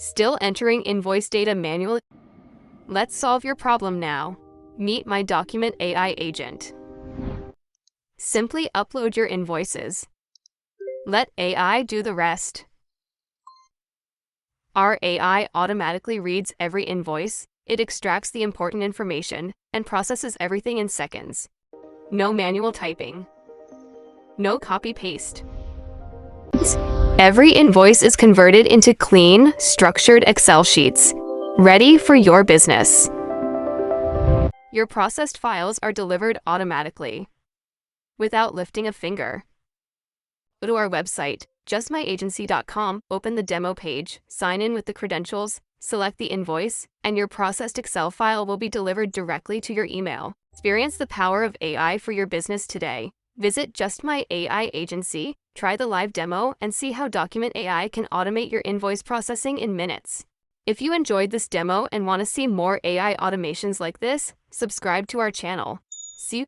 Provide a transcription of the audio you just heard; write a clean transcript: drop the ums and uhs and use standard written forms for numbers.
Still entering invoice data manually? Let's solve your problem now. Meet my document AI agent. Simply upload your invoices. Let AI do the rest. Our AI automatically reads every invoice, it extracts the important information, and processes everything in seconds. No manual typing. No copy-paste. Every invoice is converted into clean, structured Excel sheets, ready for your business. Your processed files are delivered automatically, without lifting a finger. Go to our website, justmyagency.com, open the demo page, sign in with the credentials, select the invoice, and your processed Excel file will be delivered directly to your email. Experience the power of AI for your business today. Visit Just My AI Agency, try the live demo, and see how Document AI can automate your invoice processing in minutes. If you enjoyed this demo and want to see more AI automations like this, subscribe to our channel. See you.